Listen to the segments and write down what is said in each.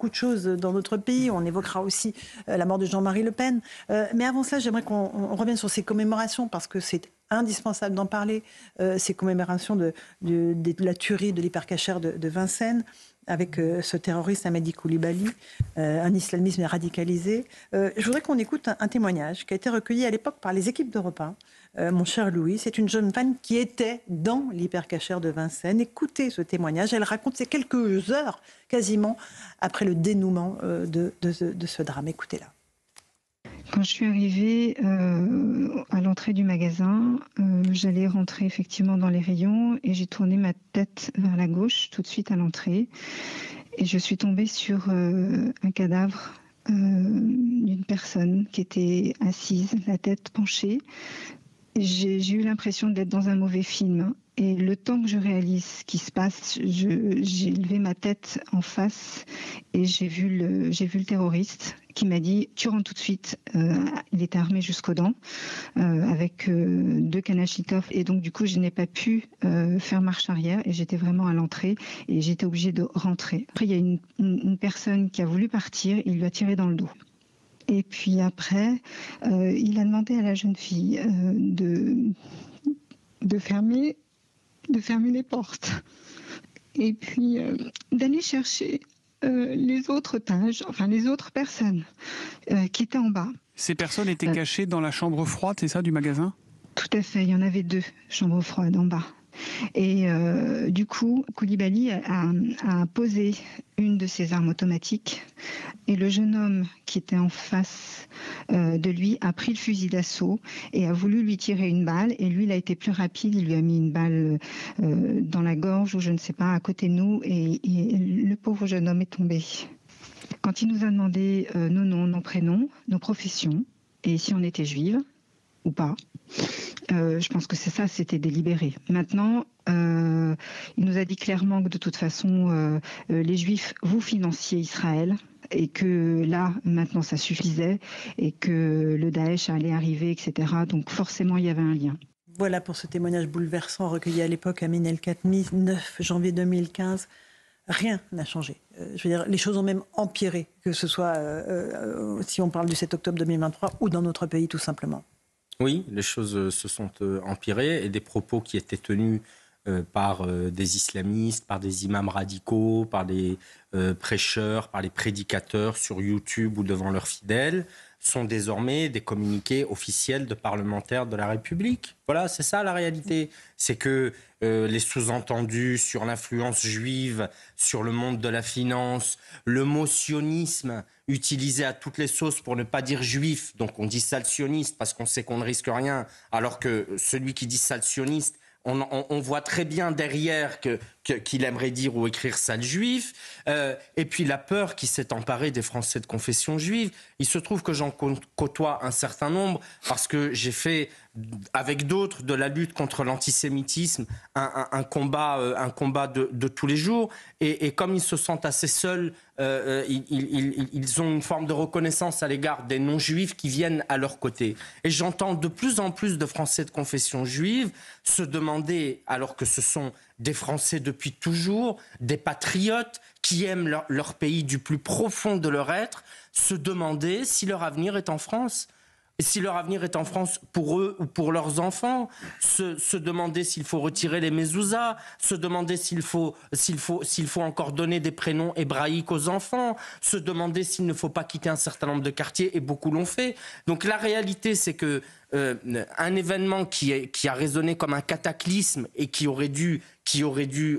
beaucoup de choses dans notre pays. On évoquera aussi la mort de Jean-Marie Le Pen. Mais avant ça, j'aimerais qu'on revienne sur ces commémorations, parce que c'est indispensable d'en parler. Ces commémorations de la tuerie de l'hypercachère de Vincennes, avec ce terroriste Hamadi Koulibaly, un islamisme radicalisé. Je voudrais qu'on écoute un témoignage qui a été recueilli à l'époque par les équipes d'Europe 1. Mon cher Louis, c'est une jeune femme qui était dans l'hypercachère de Vincennes. Écoutez ce témoignage, elle raconte ces quelques heures quasiment après le dénouement de ce drame. Écoutez-la. Quand je suis arrivée à l'entrée du magasin, j'allais rentrer effectivement dans les rayons et j'ai tourné ma tête vers la gauche tout de suite à l'entrée. Et je suis tombée sur un cadavre d'une personne qui était assise, la tête penchée. J'ai eu l'impression d'être dans un mauvais film. Et le temps que je réalise ce qui se passe, j'ai levé ma tête en face et j'ai vu le terroriste qui m'a dit « Tu rentres tout de suite ». Il était armé jusqu'aux dents avec 2 kalachnikovs. Et donc du coup, je n'ai pas pu faire marche arrière et j'étais vraiment à l'entrée et j'étais obligée de rentrer. Après, il y a une personne qui a voulu partir, il lui a tiré dans le dos. Et puis après, il a demandé à la jeune fille de fermer les portes et puis d'aller chercher les autres otages, enfin les autres personnes qui étaient en bas. Ces personnes étaient cachées dans la chambre froide, c'est ça, du magasin ? Tout à fait, il y en avait 2 chambres froides en bas. Et du coup, Koulibaly a posé une de ses armes automatiques et le jeune homme qui était en face de lui a pris le fusil d'assaut et a voulu lui tirer une balle. Et lui, il a été plus rapide, il lui a mis une balle dans la gorge ou je ne sais pas, à côté de nous et le pauvre jeune homme est tombé. Quand il nous a demandé nos noms, nos prénoms, nos professions et si on était juive ou pas, je pense que c'est ça, c'était délibéré. Maintenant, il nous a dit clairement que de toute façon, les Juifs, vous financiez Israël et que là, maintenant, ça suffisait et que le Daesh allait arriver, etc. Donc forcément, il y avait un lien. Voilà pour ce témoignage bouleversant recueilli à l'époque à Amin El-Khatmi, 9 janvier 2015. Rien n'a changé. Je veux dire, les choses ont même empiré, que ce soit si on parle du 7 octobre 2023 ou dans notre pays, tout simplement. Oui, les choses se sont empirées et des propos qui étaient tenus par des islamistes, par des imams radicaux, par des prêcheurs, par les prédicateurs sur YouTube ou devant leurs fidèles sont désormais des communiqués officiels de parlementaires de la République. Voilà, c'est ça la réalité. C'est que les sous-entendus sur l'influence juive, sur le monde de la finance, le mot sionisme utilisé à toutes les sauces pour ne pas dire juif, donc on dit sale sioniste parce qu'on sait qu'on ne risque rien, alors que celui qui dit sale sioniste, on voit très bien derrière qu'il aimerait dire ou écrire sale juif. Et puis la peur qui s'est emparée des Français de confession juive. Il se trouve que j'en côtoie un certain nombre parce que j'ai fait, avec d'autres, de la lutte contre l'antisémitisme un combat de tous les jours. Et comme ils se sentent assez seuls, ils ont une forme de reconnaissance à l'égard des non-juifs qui viennent à leur côté. Et j'entends de plus en plus de Français de confession juive se demander, alors que ce sont des Français depuis toujours, des patriotes qui aiment leur pays du plus profond de leur être, se demander si leur avenir est en France. Et si leur avenir est en France pour eux ou pour leurs enfants, se demander s'il faut retirer les mezouza, se demander s'il faut encore donner des prénoms hébraïques aux enfants, se demander s'il ne faut pas quitter un certain nombre de quartiers, et beaucoup l'ont fait. Donc la réalité, c'est que un événement qui a résonné comme un cataclysme et qui aurait dû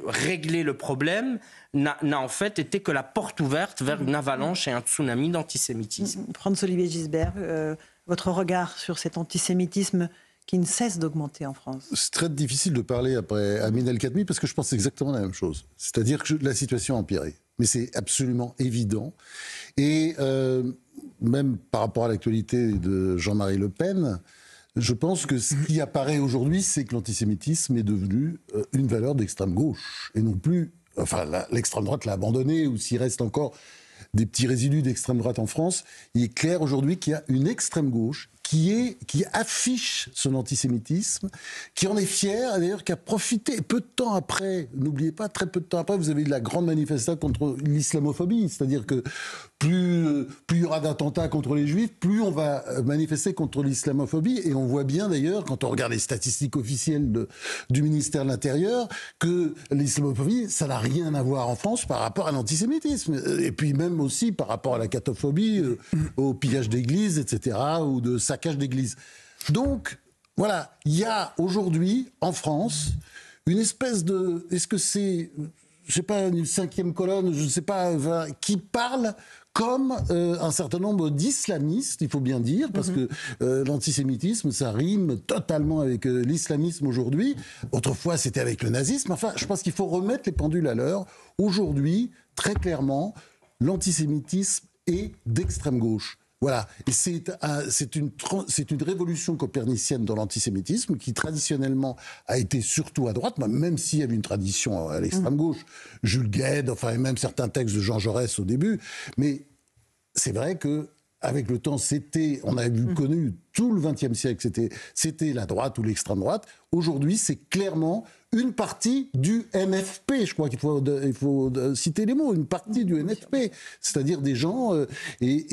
régler le problème n'a en fait été que la porte ouverte vers une avalanche et un tsunami d'antisémitisme. Franz-Olivier Gisbert, votre regard sur cet antisémitisme qui ne cesse d'augmenter en France. C'est très difficile de parler après Amin El-Khatmi parce que je pense exactement la même chose. C'est-à-dire que la situation a empiré. Mais c'est absolument évident. Et même par rapport à l'actualité de Jean-Marie Le Pen, je pense que ce qui apparaît aujourd'hui, c'est que l'antisémitisme est devenu une valeur d'extrême gauche. Et non plus... Enfin, l'extrême droite l'a abandonné, ou s'il reste encore des petits résidus d'extrême droite en France, il est clair aujourd'hui qu'il y a une extrême gauche qui affiche son antisémitisme, qui en est fier, et d'ailleurs qui a profité peu de temps après, n'oubliez pas, très peu de temps après, vous avez eu la grande manifestation contre l'islamophobie, c'est-à-dire que plus il y aura d'attentats contre les juifs, plus on va manifester contre l'islamophobie, et on voit bien d'ailleurs, quand on regarde les statistiques officielles du ministère de l'Intérieur, que l'islamophobie, ça n'a rien à voir en France par rapport à l'antisémitisme, et puis même aussi par rapport à la catophobie, au pillage d'églises, etc., ou de saccage d'églises. Donc, voilà, il y a aujourd'hui, en France, une espèce de... Est-ce que c'est, je sais pas, une cinquième colonne, je ne sais pas, qui parle comme un certain nombre d'islamistes, il faut bien dire, parce que l'antisémitisme, ça rime totalement avec l'islamisme aujourd'hui. Autrefois, c'était avec le nazisme. Enfin, je pense qu'il faut remettre les pendules à l'heure. Aujourd'hui, très clairement, l'antisémitisme est d'extrême gauche. Voilà, et c'est une révolution copernicienne dans l'antisémitisme qui traditionnellement a été surtout à droite, même s'il y avait une tradition à l'extrême gauche, Jules Guesde, enfin et même certains textes de Jean Jaurès au début, mais c'est vrai que avec le temps, on a connu tout le XXe siècle, c'était la droite ou l'extrême droite. Aujourd'hui, c'est clairement une partie du NFP, je crois qu'il faut citer les mots, une partie du NFP, c'est-à-dire des gens, et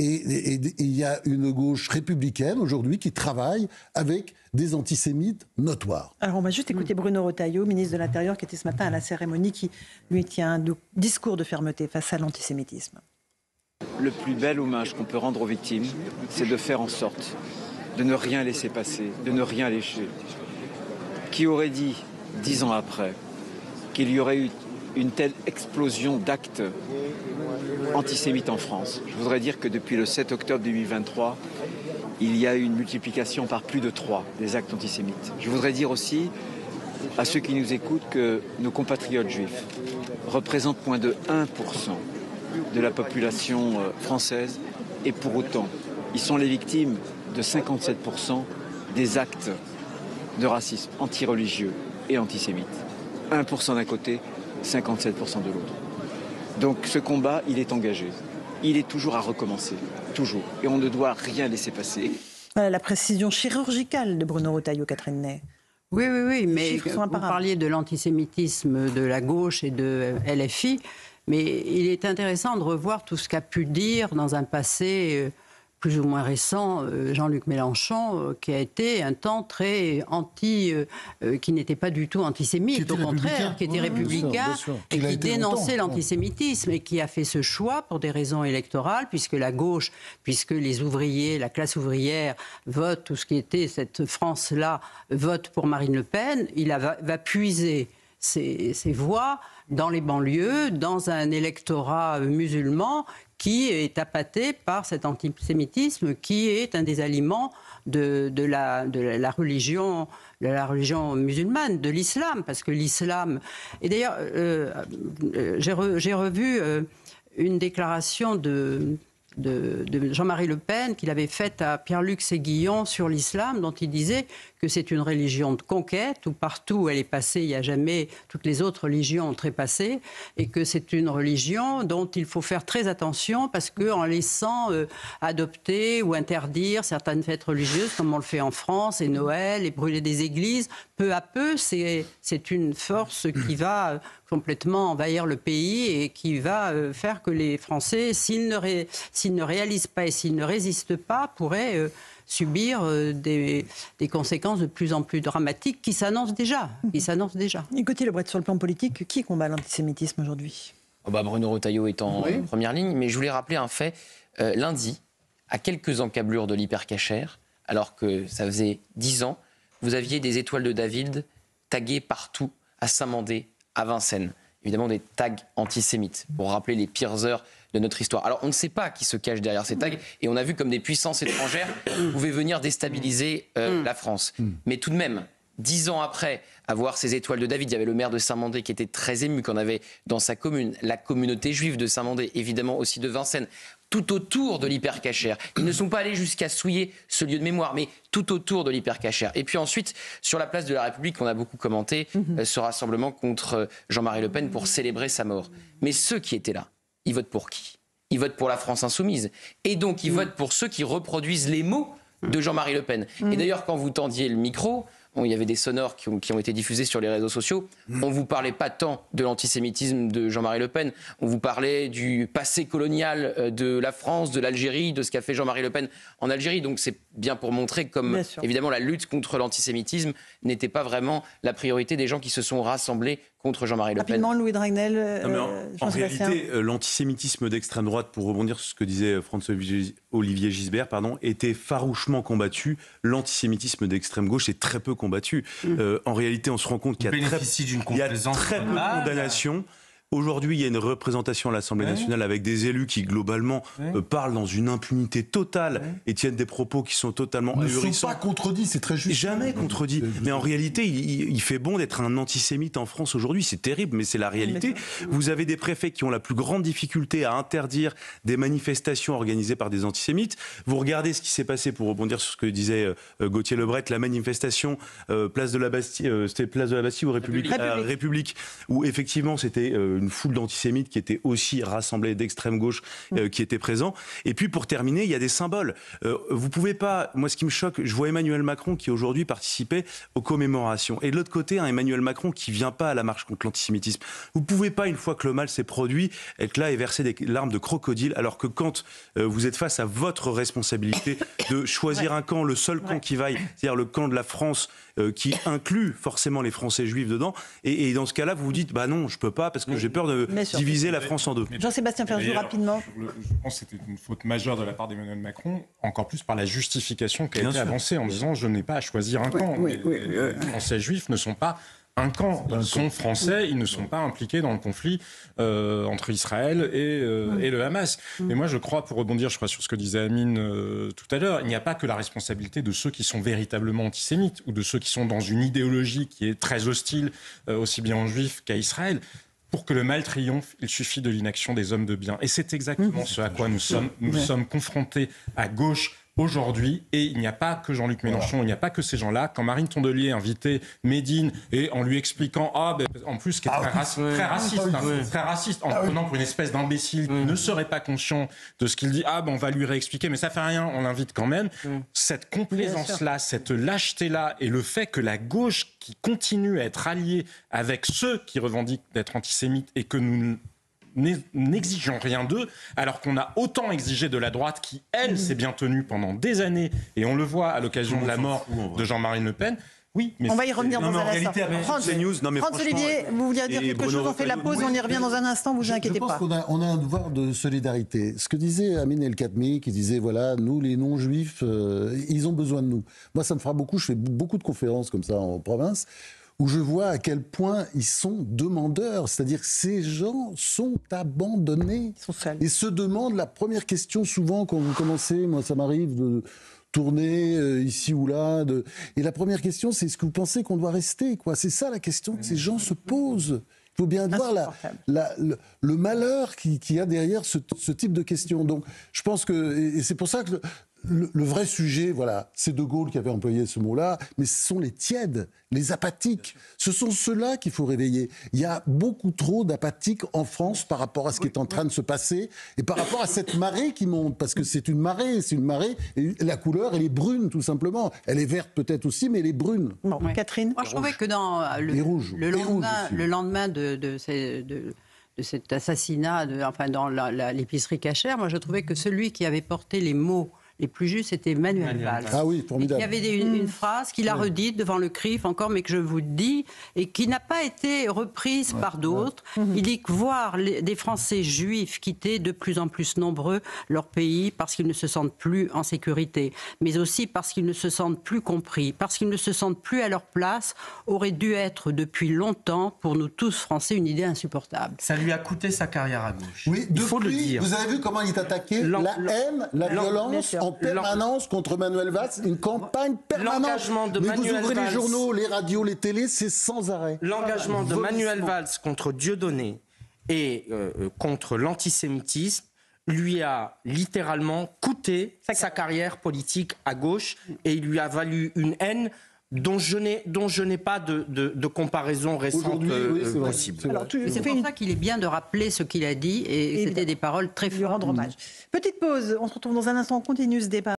il y a une gauche républicaine aujourd'hui qui travaille avec des antisémites notoires. Alors on va juste écouter Bruno Retailleau, ministre de l'Intérieur, qui était ce matin à la cérémonie, qui lui tient un discours de fermeté face à l'antisémitisme. Le plus bel hommage qu'on peut rendre aux victimes, c'est de faire en sorte de ne rien laisser passer, de ne rien lécher. Qui aurait dit, 10 ans après, qu'il y aurait eu une telle explosion d'actes antisémites en France? Je voudrais dire que depuis le 7 octobre 2023, il y a eu une multiplication par plus de 3 des actes antisémites. Je voudrais dire aussi à ceux qui nous écoutent que nos compatriotes juifs représentent moins de 1% de la population française, et pour autant, ils sont les victimes de 57% des actes de racisme antireligieux et antisémite. 1% d'un côté, 57% de l'autre. Donc ce combat, il est engagé. Il est toujours à recommencer, toujours. Et on ne doit rien laisser passer. Voilà la précision chirurgicale de Bruno Retailleau, Catherine Ney. Oui, mais vous parliez de l'antisémitisme de la gauche et de LFI, mais il est intéressant de revoir tout ce qu'a pu dire dans un passé plus ou moins récent Jean-Luc Mélenchon, qui a été un temps très qui n'était pas du tout antisémite, au contraire, qui était républicain, bien sûr. Et qui dénonçait l'antisémitisme, et qui a fait ce choix pour des raisons électorales, puisque la gauche, puisque les ouvriers, la classe ouvrière vote, tout ce qui était cette France-là, vote pour Marine Le Pen, il va puiser ses voix dans les banlieues, dans un électorat musulman qui est appâté par cet antisémitisme qui est un des aliments de la religion musulmane, de l'islam, parce que l'islam... Et d'ailleurs, j'ai revu une déclaration de Jean-Marie Le Pen qu'il avait faite à Pierre-Luc Séguillon sur l'islam, dont il disait que c'est une religion de conquête, où partout où elle est passée, il n'y a jamais... Toutes les autres religions ont trépassé, et que c'est une religion dont il faut faire très attention, parce qu'en laissant adopter ou interdire certaines fêtes religieuses, comme on le fait en France, et Noël, et brûler des églises, peu à peu, c'est une force qui va complètement envahir le pays et qui va faire que les Français, s'ils ne réalisent pas et s'ils ne résistent pas, pourraient subir des conséquences de plus en plus dramatiques qui s'annoncent déjà. Gauthier Lebret, sur le plan politique, qui combat l'antisémitisme aujourd'hui ? Bruno Retailleau est en première ligne, mais je voulais rappeler un fait. Lundi, à quelques encablures de l'hypercachère, alors que ça faisait 10 ans, vous aviez des étoiles de David taguées partout, à Saint-Mandé, à Vincennes. Évidemment, des tags antisémites, pour rappeler les pires heures de notre histoire. Alors, on ne sait pas qui se cache derrière ces tags, et on a vu comme des puissances étrangères pouvaient venir déstabiliser la France. Mais tout de même, 10 ans après avoir ces étoiles de David, il y avait le maire de Saint-Mandé qui était très ému, qu'on avait dans sa commune, la communauté juive de Saint-Mandé, évidemment aussi de Vincennes, tout autour de l'hypercachère. Ils ne sont pas allés jusqu'à souiller ce lieu de mémoire, mais tout autour de l'hypercachère. Et puis ensuite, sur la place de la République, on a beaucoup commenté ce rassemblement contre Jean-Marie Le Pen pour célébrer sa mort. Mais ceux qui étaient là, ils votent pour qui ? Ils votent pour la France insoumise. Et donc, ils votent pour ceux qui reproduisent les mots de Jean-Marie Le Pen. Et d'ailleurs, quand vous tendiez le micro, il y avait des sonores qui ont été diffusés sur les réseaux sociaux. On ne vous parlait pas tant de l'antisémitisme de Jean-Marie Le Pen. On vous parlait du passé colonial de la France, de l'Algérie, de ce qu'a fait Jean-Marie Le Pen en Algérie. Donc c'est bien pour montrer comme, évidemment, la lutte contre l'antisémitisme n'était pas vraiment la priorité des gens qui se sont rassemblés contre Jean-Marie Le Pen. Rapidement, Louis Dragnel, en réalité, l'antisémitisme d'extrême droite, pour rebondir sur ce que disait François-Olivier Gisbert, était farouchement combattu. L'antisémitisme d'extrême gauche est très peu combattu. En réalité, on se rend compte qu'il y a très peu de condamnations. Aujourd'hui, il y a une représentation à l'Assemblée nationale avec des élus qui, globalement, parlent dans une impunité totale et tiennent des propos qui sont totalement ahurissants. Ils ne sont pas contredits, c'est très juste. Jamais contredits. Mais en réalité, il fait bon d'être un antisémite en France aujourd'hui. C'est terrible, mais c'est la réalité. Vous avez des préfets qui ont la plus grande difficulté à interdire des manifestations organisées par des antisémites. Vous regardez ce qui s'est passé, pour rebondir sur ce que disait Gauthier Lebret, la manifestation place de la Bastille, c'était place de la Bastille ou République, où effectivement c'était une foule d'antisémites qui étaient aussi rassemblés d'extrême gauche qui étaient présents. Et puis pour terminer, il y a des symboles. Vous pouvez pas... Moi, ce qui me choque, je vois Emmanuel Macron qui aujourd'hui participait aux commémorations. Et de l'autre côté, un Emmanuel Macron qui vient pas à la marche contre l'antisémitisme. Vous pouvez pas, une fois que le mal s'est produit, être là et verser des larmes de crocodile, alors que quand vous êtes face à votre responsabilité de choisir un camp, le seul camp qui vaille, c'est-à-dire le camp de la France, qui inclut forcément les Français juifs dedans, et dans ce cas-là, vous vous dites, bah non, je peux pas, parce que j'ai peur de diviser la France en deux. Jean-Sébastien Ferjou, rapidement. Je pense que c'était une faute majeure de la part d'Emmanuel Macron, encore plus par la justification qui a été avancée en disant je n'ai pas à choisir un camp. Les Français juifs ne sont pas un camp. Ils sont français, ils ne sont pas impliqués dans le conflit entre Israël et le Hamas. Mais moi, je crois, pour rebondir, je crois, sur ce que disait Amine tout à l'heure, il n'y a pas que la responsabilité de ceux qui sont véritablement antisémites ou de ceux qui sont dans une idéologie qui est très hostile aussi bien aux Juifs qu'à Israël. Pour que le mal triomphe, il suffit de l'inaction des hommes de bien. Et c'est exactement ce à quoi nous sommes confrontés à gauche aujourd'hui. Et il n'y a pas que Jean-Luc Mélenchon, il n'y a pas que ces gens-là. Quand Marine Tondelier invitait Médine et en lui expliquant, en plus, qui est très raciste, en prenant pour une espèce d'imbécile qui ne serait pas conscient de ce qu'il dit, on va lui réexpliquer, mais ça fait rien, on l'invite quand même. Cette complaisance-là, cette lâcheté-là, et le fait que la gauche qui continue à être alliée avec ceux qui revendiquent d'être antisémites et que nous n'exigeons rien d'eux, alors qu'on a autant exigé de la droite qui, elle, s'est bien tenue pendant des années, et on le voit à l'occasion de la mort de Jean-Marie Le Pen. Oui, mais on va y revenir dans un instant. Franz-Olivier, vous vouliez dire quelque chose, on fait la pause, on y revient dans un instant, vous inquiétez pas. Je pense qu'on a un devoir de solidarité. Ce que disait Amin El-Khatmi, qui disait, voilà, nous, les non-juifs, ils ont besoin de nous. Moi, ça me fera beaucoup, je fais beaucoup de conférences comme ça en province, où je vois à quel point ils sont demandeurs. C'est-à-dire que ces gens sont abandonnés. Ils sont seuls. Et se demandent, la première question souvent quand vous commencez, moi ça m'arrive de tourner ici ou là, et la première question c'est, est-ce que vous pensez qu'on doit rester, quoi ? C'est ça la question que ces gens se posent. Il faut bien voir le malheur qu'il y a derrière ce type de questions. Donc je pense que, et c'est pour ça que le vrai sujet, voilà, c'est De Gaulle qui avait employé ce mot-là, mais ce sont les tièdes, les apathiques. Ce sont ceux-là qu'il faut réveiller. Il y a beaucoup trop d'apathiques en France par rapport à ce qui est en train de se passer et par rapport à cette marée qui monte, parce que c'est une marée, et la couleur, elle est brune, tout simplement. Elle est verte peut-être aussi, mais elle est brune. Bon, Catherine ? Moi, je trouvais que dans le lendemain de cet assassinat, dans l'épicerie cachère, moi, je trouvais que celui qui avait porté les mots les plus justes, c'était Manuel Valls. Ah oui, formidable. Il y avait une phrase qu'il a redite devant le CRIF encore, mais que je vous dis, et qui n'a pas été reprise par d'autres. Il dit que voir des Français juifs quitter de plus en plus nombreux leur pays parce qu'ils ne se sentent plus en sécurité, mais aussi parce qu'ils ne se sentent plus compris, parce qu'ils ne se sentent plus à leur place, aurait dû être depuis longtemps, pour nous tous Français, une idée insupportable. Ça lui a coûté sa carrière à gauche. Oui, il faut le dire. Vous avez vu comment il est attaqué ? La haine, la violence en permanence contre Manuel Valls, une campagne permanente. L'engagement de Manuel vous ouvrez Valls, les journaux, les radios, les télés, c'est sans arrêt. L'engagement de Manuel Valls contre Dieudonné et contre l'antisémitisme lui a littéralement coûté sa carrière politique à gauche, et il lui a valu une haine dont je n'ai pas de comparaison récente possible. C'est pour ça qu'il est bien de rappeler ce qu'il a dit, et c'était des paroles très fortes. Lui rendre hommage. Petite pause, on se retrouve dans un instant, on continue ce débat.